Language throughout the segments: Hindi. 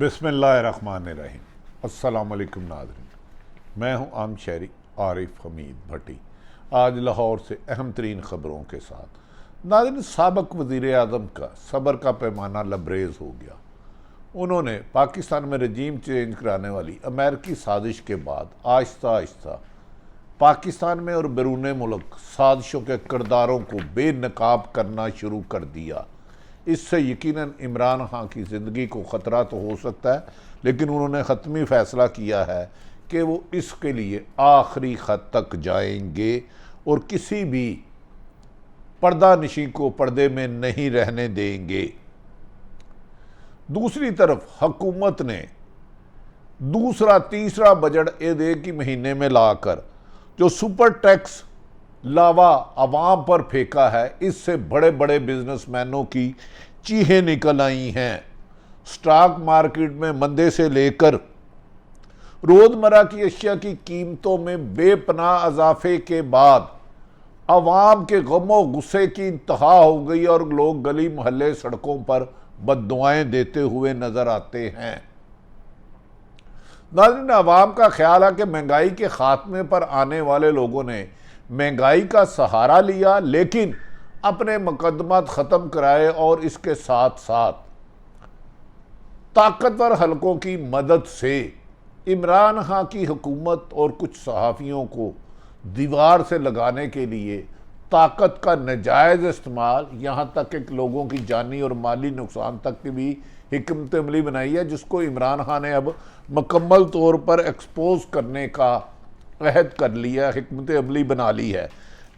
बिस्मिल्लाहिर्रहमानिर्रहीम। अस्सलाम वालेकुम नाज़रीन, मैं हूं आम शहरी आरिफ हमीद भट्टी। आज लाहौर से अहम तरीन ख़बरों के साथ। नाज़रीन, साबिक़ वज़ीर आज़म का सब्र का पैमाना लबरेज़ हो गया। उन्होंने पाकिस्तान में रजीम चेंज कराने वाली अमेरिकी साजिश के बाद आहिस्ता आहिस्ता पाकिस्तान में और बैरून मुल्क साजिशों के किरदारों को बेनकाब करना शुरू कर दिया। इससे यकीनन इमरान खान की ज़िंदगी को ख़तरा तो हो सकता है, लेकिन उन्होंने ख़त्मी फ़ैसला किया है कि वो इसके लिए आखिरी खत तक जाएंगे और किसी भी पर्दा नशी को पर्दे में नहीं रहने देंगे। दूसरी तरफ हुकूमत ने दूसरा तीसरा बजट एक ही महीने में लाकर जो सुपर टैक्स लावा अवाम पर फेंका है, इससे बड़े बड़े बिजनेसमैनों की चीखें निकल आई हैं। स्टॉक मार्केट में मंदे से लेकर रोज़मर्रा की अशिया की कीमतों में बेपनाह इजाफे के बाद अवाम के गमो गुस्से की इंतहा हो गई और लोग गली मोहल्ले सड़कों पर बद्दुआएं देते हुए नजर आते हैं। नाज़रीन, अवाम का ख्याल है कि महंगाई के खात्मे पर आने वाले लोगों ने महंगाई का सहारा लिया, लेकिन अपने मुकदमात ख़त्म कराए और इसके साथ साथ ताकतवर हलकों की मदद से इमरान खान की हुकूमत और कुछ सहाफ़ियों को दीवार से लगाने के लिए ताकत का नाजायज़ इस्तेमाल, यहाँ तक कि लोगों की जानी और माली नुकसान तक की भी हिकमत अमली बनाई है, जिसको इमरान खान ने अब मुकम्मल तौर पर एक्सपोज करने का अहद कर लिया, हिकमत अमली बना ली है।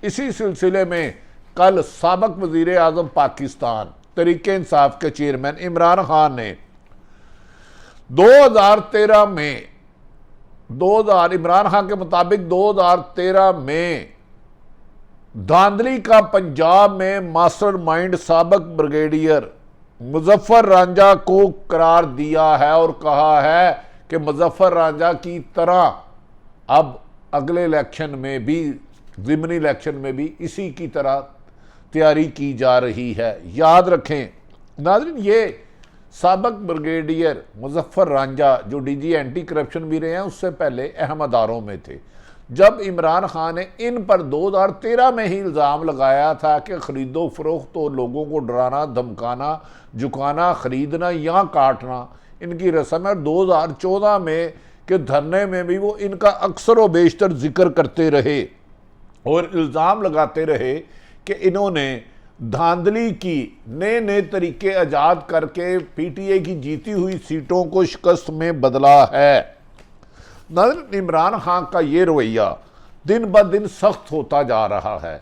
इसी सिलसिले में कल साबिक़ वज़ीर आज़म पाकिस्तान तहरीक इंसाफ के चेयरमैन इमरान खान ने 2013 में इमरान खान के मुताबिक 2013 में धांधली का पंजाब में मास्टरमाइंड साबिक़ ब्रिगेडियर मुजफ्फर रांझा को करार दिया है और कहा है कि मुजफ्फर रांझा की तरह अब अगले इलेक्शन में भी, ज़िमनी इलेक्शन में भी इसी की तरह तैयारी की जा रही है। याद रखें नाज़रीन, ये साबिक़ ब्रिगेडियर मुजफ्फर रांझा जो डीजी एंटी करप्शन भी रहे हैं, उससे पहले अहम अदारों में थे। जब इमरान खान ने इन पर 2013 में ही इल्ज़ाम लगाया था कि ख़रीदो फरोख्त और लोगों को डराना, धमकाना, झुकाना, ख़रीदना या काटना इनकी रस्म है। 2014 में के धरने में भी वो इनका अक्सर व बेशतर जिक्र करते रहे और इल्ज़ाम लगाते रहे कि इन्होंने धांधली की नए नए तरीके ईजाद करके पीटीआई की जीती हुई सीटों को शिकस्त में बदला है। नाज़रीन, इमरान खान का ये रवैया दिन ब दिन सख्त होता जा रहा है।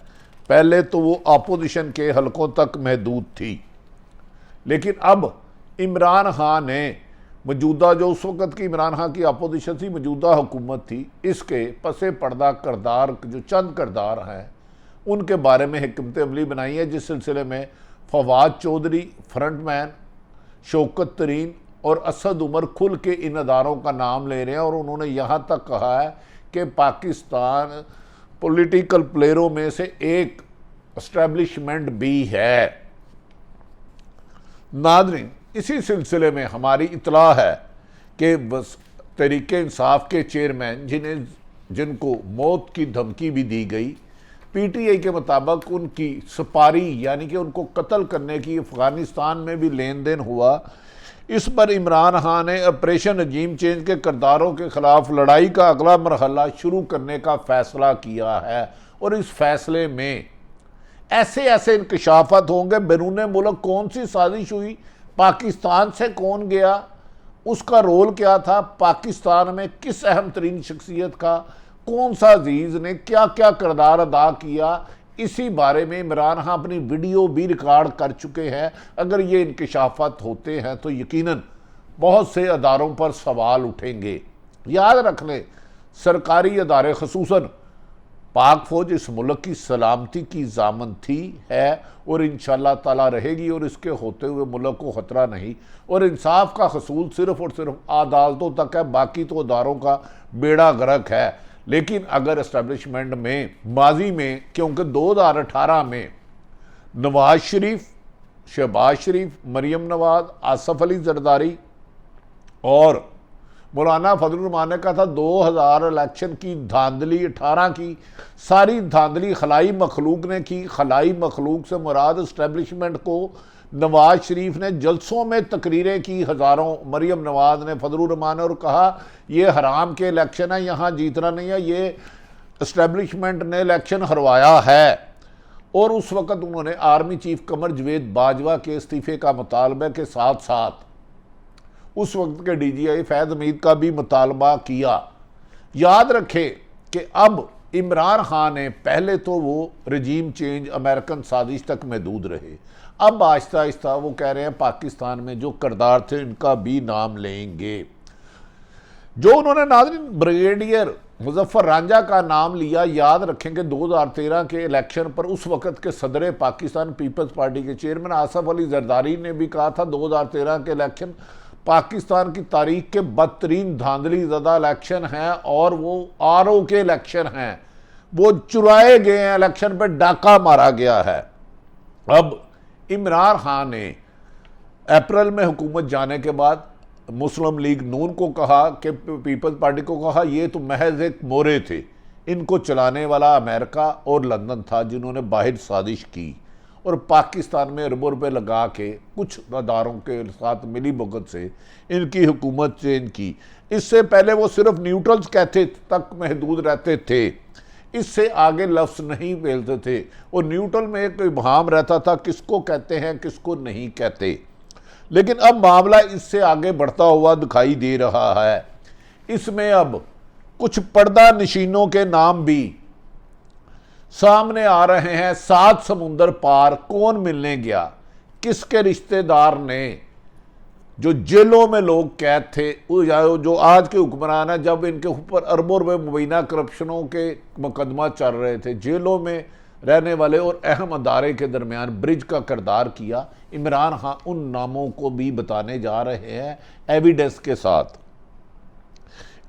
पहले तो वो अपोजिशन के हलकों तक महदूद थी, लेकिन अब इमरान खान ने मौजूदा जो उस वक़्त की इमरान खान की अपोजिशन थी, मौजूदा हुकूमत थी, इसके पसे पर्दा करदार जो चंद करदार हैं उनके बारे में हिकमत अमली बनाई है, जिस सिलसिले में फवाद चौधरी, फ्रंटमैन शौकत तरीन और असद उमर खुल के इन अदारों का नाम ले रहे हैं। और उन्होंने यहाँ तक कहा है कि पाकिस्तान पॉलिटिकल प्लेयरों में से एक एस्टेब्लिशमेंट भी है। नाज़रीन, इसी सिलसिले में हमारी इतला है कि बस तहरीक इंसाफ के चेयरमैन जिनको मौत की धमकी भी दी गई, पीटीआई के मुताबिक उनकी सुपारी यानी कि उनको कत्ल करने की अफ़गानिस्तान में भी लेन देन हुआ। इस पर इमरान खान ने ऑपरेशन रजीम चेंज के किरदारों के ख़िलाफ़ लड़ाई का अगला मरहला शुरू करने का फ़ैसला किया है और इस फैसले में ऐसे ऐसे इंकशाफात होंगे, बैरून मुल्क कौन सी साजिश हुई, पाकिस्तान से कौन गया, उसका रोल क्या था, पाकिस्तान में किस अहम तरीन शख्सियत का कौन सा अजीज़ ने क्या क्या किरदार अदा किया, इसी बारे में इमरान खान अपनी वीडियो भी रिकॉर्ड कर चुके हैं। अगर ये इंकशाफात होते हैं तो यकीनन बहुत से अदारों पर सवाल उठेंगे। याद रख लें, सरकारी अदारे खसूसन पाक फ़ौज इस मुल्क की सलामती की ज़ामन थी, है और इंशाअल्लाह ताला रहेगी और इसके होते हुए मुल्क को ख़तरा नहीं। और इंसाफ का हसूल सिर्फ़ और सिर्फ अदालतों तक है, बाकी तो अदारों का बेड़ा गर्क है। लेकिन अगर इस्टेब्लिशमेंट में माजी में, क्योंकि 2018 में नवाज शरीफ, शहबाज शरीफ, मरियम नवाज, आसफ अली जरदारी और मौलाना फजलुर रहमान ने कहा था 2000 इलेक्शन की धांधली, 18 की सारी धांधली खलाई मखलूक ने की। खलाई मखलूक से मुराद इस्टेब्लिशमेंट को नवाज शरीफ ने जलसों में तकरीरें की हज़ारों, मरियम नवाज ने, फजलुर रहमान ने, और कहा ये हराम के इलेक्शन है, यहाँ जीतना नहीं है, ये इस्टेब्लिशमेंट ने इलेक्शन हरवाया है। और उस वक़्त उन्होंने आर्मी चीफ कमर जवेद बाजवा के इस्तीफ़े का मुतालबे के साथ साथ उस वक्त के DGI फैज़ हमीद का भी मुतालबा किया। याद रखें कि अब इमरान खान ने पहले तो वो रजीम चेंज अमेरिकन साजिश तक महदूद रहे, अब आहिस्ता आहिस्ता वो कह रहे हैं पाकिस्तान में जो किरदार थे इनका भी नाम लेंगे। जो उन्होंने नाज़रीन ब्रिगेडियर मुजफ्फर रांझा का नाम लिया, याद रखेंगे 2013 के इलेक्शन पर उस वक़्त के सदर पाकिस्तान पीपल्स पार्टी के चेयरमैन आसफ अली जरदारी ने भी कहा था 2013 के इलेक्शन पाकिस्तान की तारीख के बदतरीन धांधली ज़दा इलेक्शन हैं और वो RO के इलेक्शन हैं, वो चुराए गए हैं, इलेक्शन पर डाका मारा गया है। अब इमरान खान ने अप्रैल में हुकूमत जाने के बाद मुस्लिम लीग नून को कहा कि पीपल्स पार्टी को कहा ये तो महज एक मोरे थे, इनको चलाने वाला अमेरिका और लंदन था जिन्होंने बाहर साजिश की और पाकिस्तान में अरबों रुपये लगा के कुछ अदारों के साथ मिली भगत से इनकी हुकूमत चेंज की। इससे पहले वो सिर्फ न्यूट्रल्स कहते तक महदूद रहते थे, इससे आगे लफ्ज़ नहीं फैलते थे और न्यूट्रल में एक इबहाम रहता था किसको कहते हैं किसको नहीं कहते। लेकिन अब मामला इससे आगे बढ़ता हुआ दिखाई दे रहा है। इसमें अब कुछ पर्दा नशीनों के नाम भी सामने आ रहे हैं। 7 समुंदर पार कौन मिलने गया, किसके रिश्तेदार ने, जो जेलों में लोग कैद थे, जो आज के हुक्मरान हैं, जब इनके ऊपर अरबों रुपये मुबैना करप्शनों के मुकदमा चल रहे थे, जेलों में रहने वाले और अहम अदारे के दरमियान ब्रिज का किरदार किया। इमरान खान उन नामों को भी बताने जा रहे हैं एविडेंस के साथ।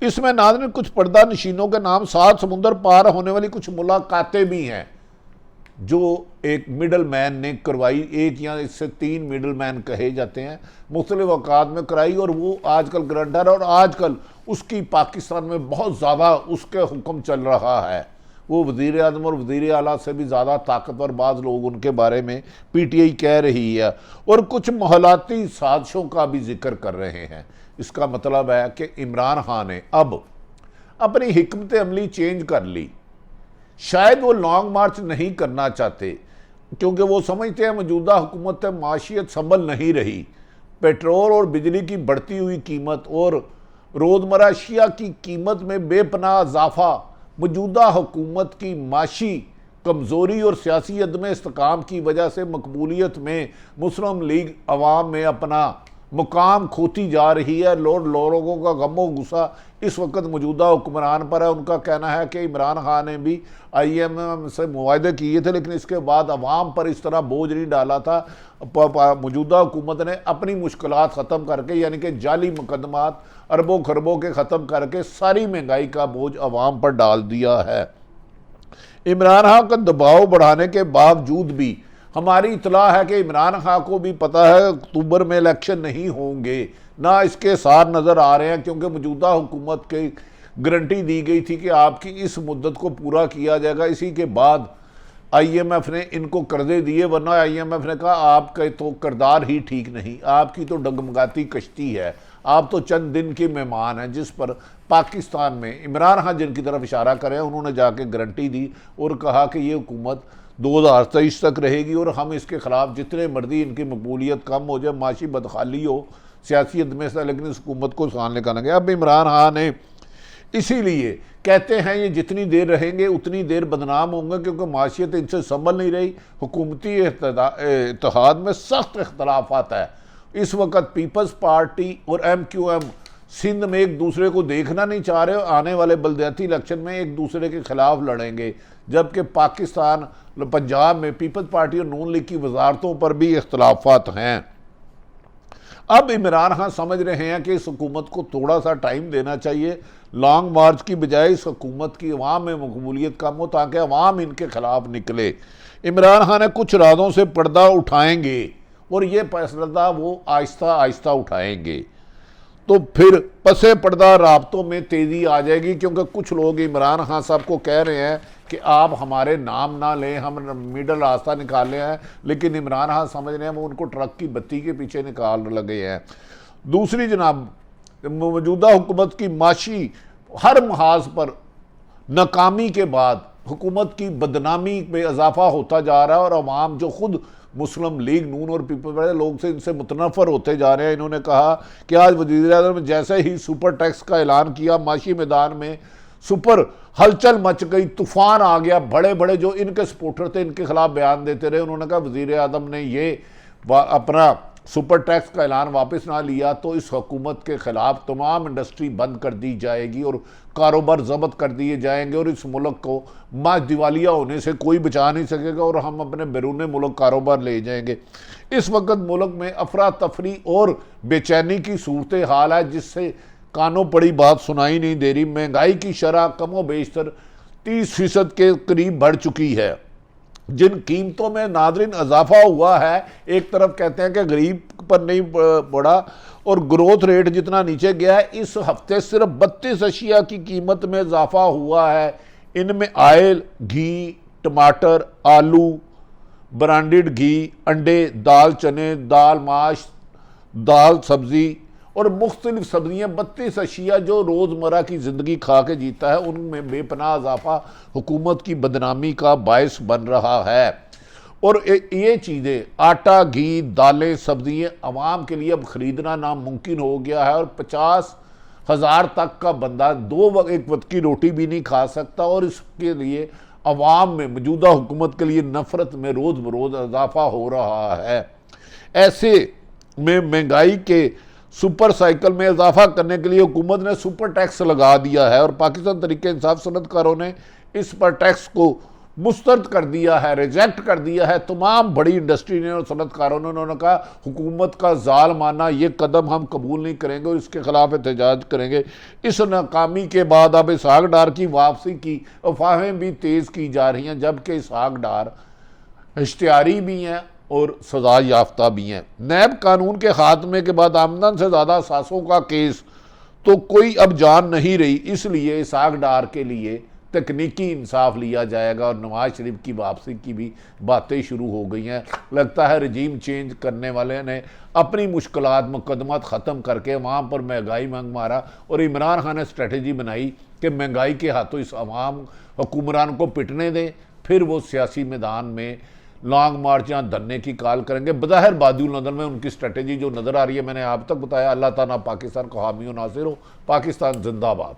इसमें नाज़रीन कुछ पर्दा नशीनों के नाम 7 समुंदर पार होने वाली कुछ मुलाकातें भी हैं जो एक मिडल मैन ने करवाई, एक या इससे 3 मिडल मैन कहे जाते हैं, मुख्तलिफ औकात में कराई और वो आजकल ग्रंटर और आजकल उसकी पाकिस्तान में बहुत ज़्यादा उसके हुक्म चल रहा है। वो वज़ीर आज़म और वज़ीर आला से भी ज़्यादा ताकतवर बाज़ लोग उनके बारे में PTI कह रही है और कुछ मोहलाती साजिशों का भी जिक्र कर रहे हैं। इसका मतलब है कि इमरान खान ने अब अपनी हिकमत अमली चेंज कर ली। शायद वो लॉन्ग मार्च नहीं करना चाहते क्योंकि वो समझते हैं मौजूदा हुकूमत माशियत संभल नहीं रही। पेट्रोल और बिजली की बढ़ती हुई कीमत और रोज़मर्रा अशिया की कीमत में बेपनाह इजाफा, मौजूदा हुकूमत की माशी कमज़ोरी और सियासी अदम इस्तेकाम की वजह से मकबूलियत में मुस्लिम लीग अवाम में अपना मुकाम खोती जा रही है। लोगों का गमो गुस्सा इस वक्त मौजूदा हुक्मरान पर है। उनका कहना है कि इमरान खान ने भी IMF से मुआहदे किए थे लेकिन इसके बाद अवाम पर इस तरह बोझ नहीं डाला था। मौजूदा हुकूमत ने अपनी मुश्किलात ख़त्म करके यानी कि जाली मुकदमात अरबों खरबों के ख़त्म करके सारी महंगाई का बोझ अवाम पर डाल दिया है। इमरान खान का दबाव बढ़ाने के बावजूद भी हमारी इतला है कि इमरान खान को भी पता है अक्टूबर में इलेक्शन नहीं होंगे, ना इसके सार नज़र आ रहे हैं क्योंकि मौजूदा हुकूमत की गारंटी दी गई थी कि आपकी इस मुद्दत को पूरा किया जाएगा। इसी के बाद IMF ने इनको कर्जे दिए, वरना IMF ने कहा आपका तो किरदार ही ठीक नहीं, आपकी तो डगमगाती कश्ती है, आप तो चंद दिन के मेहमान हैं। जिस पर पाकिस्तान में इमरान खान जिनकी तरफ इशारा करें उन्होंने जाके गारंटी दी और कहा कि ये हुकूमत 2023 तक रहेगी और हम इसके ख़िलाफ़ जितने मर्जी इनकी मकबूलियत कम हो जाए, माशी बदखाली हो, सियासी अदम से, लेकिन इस हुकूमत को सामने करना गया। अब इमरान खान ने इसीलिए कहते हैं ये जितनी देर रहेंगे उतनी देर बदनाम होंगे क्योंकि माशियत इनसे संभल नहीं रही। हुकूमती इत्तेहाद में सख्त इख्तलाफात है। इस वक्त पीपल्स पार्टी और MQM सिंध में एक दूसरे को देखना नहीं चाह रहे, आने वाले बलदियाती इलेक्शन में एक दूसरे के खिलाफ लड़ेंगे, जबकि पाकिस्तान पंजाब में पीपल्स पार्टी और नून लीग की वजारतों पर भी इख्तलाफात हैं। अब इमरान खान समझ रहे हैं कि इस हुकूमत को थोड़ा सा टाइम देना चाहिए, लॉन्ग मार्च की बजाय इस हुकूमत की अवाम में मकबूलियत कम हो ताकि अवाम इनके खिलाफ निकले। इमरान खान ने कुछ राजों से पर्दा उठाएंगे और ये फैसला वो आहिस्ता आहिस्ता उठाएंगे। तो फिर पसे पर्दा राब्तों में तेज़ी आ जाएगी, क्योंकि कुछ लोग इमरान खान साहब को कह रहे हैं कि आप हमारे नाम ना लें, हम मिडल रास्ता निकाले हैं, लेकिन इमरान खान समझ रहे हैं वो उनको ट्रक की बत्ती के पीछे निकाल लगे हैं। दूसरी जनाब, मौजूदा हुकूमत की माशी हर महाज पर नाकामी के बाद हुकूमत की बदनामी में इजाफा होता जा रहा है, और अवाम जो खुद मुस्लिम लीग नून और पीपल्स पार्टी लोग से इनसे मुतनफ़र होते जा रहे हैं। इन्होंने कहा कि आज वज़ीर-ए-आज़म ने जैसे ही सुपर टैक्स का ऐलान किया, माशी मैदान में सुपर हलचल मच गई, तूफान आ गया। बड़े बड़े जो इनके सपोर्टर थे इनके खिलाफ बयान देते रहे। उन्होंने कहा वज़ीर-ए-आज़म ने ये अपना सुपर टैक्स का ऐलान वापस ना लिया तो इस हुकूमत के ख़िलाफ़ तमाम इंडस्ट्री बंद कर दी जाएगी और कारोबार ज़ब्त कर दिए जाएंगे, और इस मुल्क को माँ दिवालिया होने से कोई बचा नहीं सकेगा, और हम अपने बैरून मुल्क कारोबार ले जाएंगे। इस वक्त मुल्क में अफरा तफरी और बेचैनी की सूरत हाल है, जिससे कानों पड़ी बात सुनाई नहीं दे रही। महंगाई की शरह कमो बेशतर 30% के करीब बढ़ चुकी है। जिन कीमतों में नादरीन इजाफा हुआ है, एक तरफ कहते हैं कि गरीब पर नहीं बढ़ा और ग्रोथ रेट जितना नीचे गया है, इस हफ्ते सिर्फ 32 अशिया की कीमत में इजाफा हुआ है। इनमें आयल, घी, टमाटर, आलू, ब्रांडेड घी, अंडे, दाल चने, दाल माश, दाल सब्जी और मुख्तलिफ सब्जियाँ, 32 अशिया जो रोज़मर्रा की ज़िंदगी खा के जीता है, उनमें बेपनाह इजाफा हुकूमत की बदनामी का बायस बन रहा है। और ये चीज़ें, आटा, घी, दालें, सब्जियाँ आवाम के लिए अब ख़रीदना नामुमकिन हो गया है, और 50,000 तक का बंदा एक वक्त की रोटी भी नहीं खा सकता, और इसके लिए अवाम में मौजूदा हुकूमत के लिए नफ़रत में रोज़ बरोज़ इजाफा हो रहा है। ऐसे में महंगाई के सुपर साइकिल में इजाफा करने के लिए हुकूमत ने सुपर टैक्स लगा दिया है, और पाकिस्तान तहरीक इंसाफ सनतकारों ने इस पर टैक्स को मुस्तरद कर दिया है, रिजेक्ट कर दिया है। तमाम बड़ी इंडस्ट्री ने और सनतकारों ने, उन्होंने कहा हुकूमत का जालमाना ये कदम हम कबूल नहीं करेंगे और इसके खिलाफ एहतजाज करेंगे। इस नाकामी के बाद अब इसहाक डार की वापसी की अफवाहें भी तेज़ की जा रही हैं, जबकि इसहाक डार इश्तिहारी भी हैं और सजा याफ्ता भी हैं। नैब कानून के खात्मे के बाद आमदन से ज़्यादा सासों का केस तो कोई अब जान नहीं रही, इसलिए इसहाक डार के लिए तकनीकी इंसाफ लिया जाएगा, और नवाज शरीफ की वापसी की भी बातें शुरू हो गई हैं। लगता है रजीम चेंज करने वाले ने अपनी मुश्किलात मुकदमत ख़त्म करके वहाँ पर महंगाई मंग मारा, और इमरान खान ने स्ट्रेटजी बनाई कि महंगाई के हाथों इस अवाम हुक्मरान को पिटने दें, फिर वो सियासी मैदान में लॉन्ग मार्च या धरने की कॉल करेंगे। बज़ाहिर बादिउल नज़र में उनकी स्ट्रेटजी जो नज़र आ रही है, मैंने आप तक बताया। अल्लाह ताला पाकिस्तान को हामी और नासिर हो। पाकिस्तान जिंदाबाद।